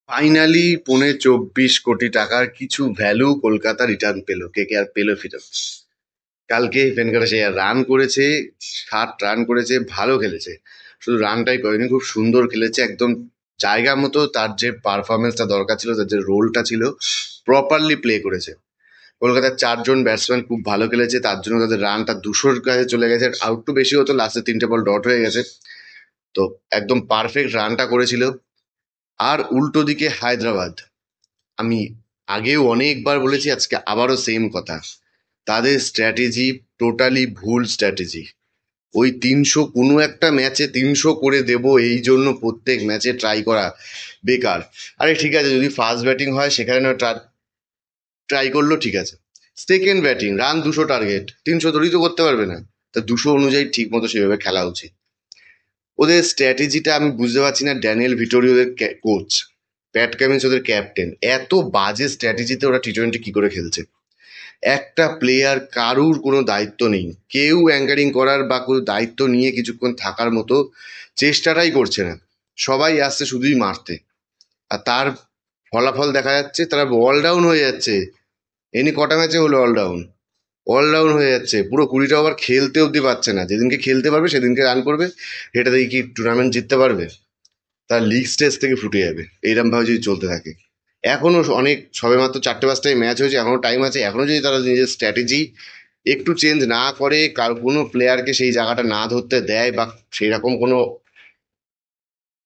Finally 24 কোটি টাকার কিছু ভ্যালু কলকাতা রিটার্ন পেলো, কে কে আর পেলো ফেরত। কালকে ভেঙ্কটেশ আইয়ার রান করেছে, 60 রান করেছে, ভালো খেলেছে। শুধু রানটাই করেনি, খুব সুন্দর খেলেছে, একদম জায়গা মতো তার যে পারফরমেন্সটা দরকার ছিল, তার যে রোলটা ছিল প্রপারলি প্লে করেছে। কলকাতার 4জন ব্যাটসম্যান খুব ভালো খেলেছে, তার জন্য তাদের রানটা 200-র কাছে চলে গেছে। আউট বেশি হতো, লাস্টে 3টে বল ডট হয়ে গেছে। তো একদম পারফেক্ট রানটা করেছিল। আর উল্টো দিকে হায়দ্রাবাদ, আমি আগেও অনেকবার বলেছি, আজকে আবারও সেম কথা, তাদের স্ট্র্যাটেজি টোটালি ভুল স্ট্র্যাটেজি। ওই 300 কোনো একটা ম্যাচে 300 করে দেব এই জন্য প্রত্যেক ম্যাচে ট্রাই করা বেকার। আরে ঠিক আছে, যদি ফার্স্ট ব্যাটিং হয় সেখানে না ট্রাই করলো, ঠিক আছে। সেকেন্ড ব্যাটিং, রান 200, টার্গেট 300 তৈরি তো করতে পারবে না। তা 200 অনুযায়ী ঠিক মতো সেভাবে খেলা উচিত। ওদের স্ট্র্যাটেজিটা আমি বুঝতে পারছি না। ড্যানিয়েল ভিটোরি ওদের কোচ, প্যাট কামিন্স ওদের ক্যাপ্টেন, এত বাজে স্ট্র্যাটেজিতে ওরা টি-20 কি করে খেলছে? একটা প্লেয়ার, কারুর কোনো দায়িত্ব নেই, কেউ অ্যাঙ্কারিং করার বা কোনো দায়িত্ব নিয়ে কিছুক্ষণ থাকার মতো চেষ্টাটাই করছে না। সবাই আসছে শুধুই মারতে, আর তার ফলাফল দেখা যাচ্ছে, তারা অলডাউন হয়ে যাচ্ছে। এনি কটা ম্যাচে হলো অলডাউন, অলডাউন হয়ে যাচ্ছে, পুরো 20টা ওভার খেলতে অবধি পারছে না। যেদিনকে খেলতে পারবে সেদিনকে রান করবে, এটা দিয়ে কি টুর্নামেন্ট জিততে পারবে? তার লিগ স্টেজ থেকে ফুটে যাবে এইরকম ভাবে যদি চলতে থাকে। এখনো অনেক, সবে মাত্র 4টে-5টায় ম্যাচ হয়েছে, এখনো টাইম আছে। এখনো যদি তারা নিজের স্ট্র্যাটেজি একটু চেঞ্জ না করে, কার কোনো প্লেয়ারকে সেই জায়গাটা না ধরতে দেয়, বা সেই রকম কোনো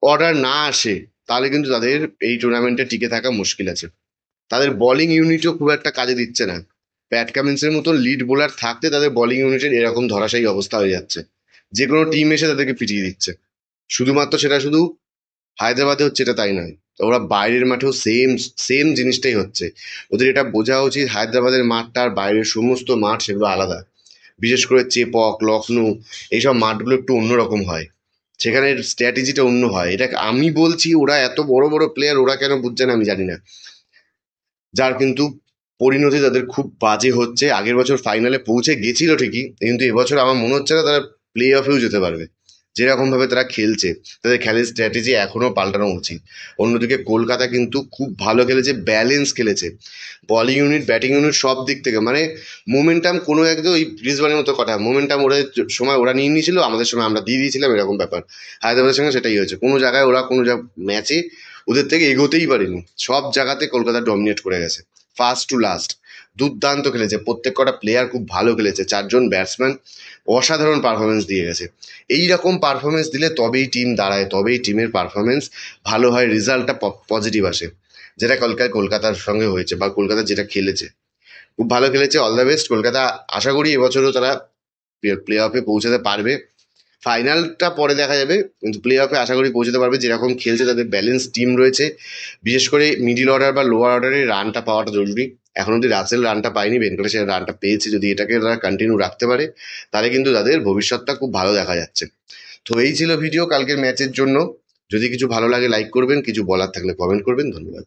অর্ডার না আসে, তাহলে কিন্তু তাদের এই টুর্নামেন্টে টিকে থাকা মুশকিল আছে। তাদের বোলিং ইউনিটও খুব একটা কাজে দিচ্ছে না। প্যাট কামিন্সের মতো লিড বোলার থাকতে তাদের বোলিং ইউনিটের এরকম ধরাশায়ী অবস্থা হয়ে যাচ্ছে, যে কোনো টিম এসে তাদেরকে পিটিয়ে দিচ্ছে। শুধুমাত্র সেটা শুধু হায়দ্রাবাদে হচ্ছে এটা তাই নয়, ওরা বাইরের মাঠেও সেম সেম জিনিসটাই হচ্ছে। ওদের এটা বোঝা উচিত, হায়দ্রাবাদের মাঠটা আর বাইরের সমস্ত মাঠ সেগুলো আলাদা। বিশেষ করে চেপক, লখনৌ, এইসব মাঠগুলো একটু অন্যরকম হয়, সেখানে স্ট্র্যাটেজিটা অন্য হয়। এটা আমি বলছি, ওরা এত বড় বড় প্লেয়ার, ওরা কেন বুঝছে না আমি জানি না। যার কিন্তু পরিণতি তাদের খুব বাজে হচ্ছে। আগের বছর ফাইনালে পৌঁছে গেছিল ঠিকই, কিন্তু এবছর আমার মনে হচ্ছে না তারা প্লে অফেও যেতে পারবে। যেরকম ভাবে তারা খেলছে, তাদের খেলার স্ট্র্যাটেজি এখনো পাল্টানো উচিত। অন্যদিকে কলকাতা কিন্তু খুব ভালো খেলেছে, ব্যালেন্স খেলেছে, বলিং ইউনিট, ব্যাটিং ইউনিট, সব দিক থেকে। মানে মোমেন্টাম কোনো একদম ওই ব্রিসবানের মতো কথা, মোমেন্টাম ওরা সময় ওরা নিয়ে নিয়েছিল, আমাদের সময় আমরা দিয়ে দিয়েছিলাম, এরকম ব্যাপার। হায়দ্রাবাদের সঙ্গে সেটাই হয়েছে। কোনো জায়গায় ওরা কোনো ম্যাচে ওদের থেকে এগোতেই পারেনি, সব জায়গাতে কলকাতা ডমিনেট করে গেছে, ফার্স্ট টু লাস্ট। দুর্দান্ত খেলেছে, প্রত্যেক কটা প্লেয়ার খুব ভালো খেলেছে, 4জন ব্যাটসম্যান অসাধারণ পারফরমেন্স দিয়ে গেছে। এই রকম পারফরমেন্স দিলে তবেই টিম দাঁড়ায়, তবেই টিমের পারফরমেন্স ভালো হয়, রেজাল্টটা পজিটিভ আসে। যেটা কালকায় কলকাতার সঙ্গে হয়েছে, বা কলকাতা যেটা খেলেছে খুব ভালো খেলেছে। All the best Kolkata. আশা করি এবছরও তারা প্লে অফে পৌঁছাতে পারবে। ফাইনালটা পরে দেখা যাবে, কিন্তু প্লে অফে আশা করি পৌঁছাতে পারবে। যেরকম খেলছে, তাদের ব্যালেন্স টিম রয়েছে। বিশেষ করে মিডিল অর্ডার বা লোয়ার অর্ডারে রানটা পাওয়াটা জরুরি। এখন অব্দি রাসেল রানটা পায়নি, ভেঙ্কটেশের রানটা পেয়েছে। যদি এটাকে তারা কন্টিনিউ রাখতে পারে, তাহলে কিন্তু তাদের ভবিষ্যৎটা খুব ভালো দেখা যাচ্ছে। তো এই ছিল ভিডিও কালকের ম্যাচের জন্য। যদি কিছু ভালো লাগে লাইক করবেন, কিছু বলার থাকলে কমেন্ট করবেন। ধন্যবাদ।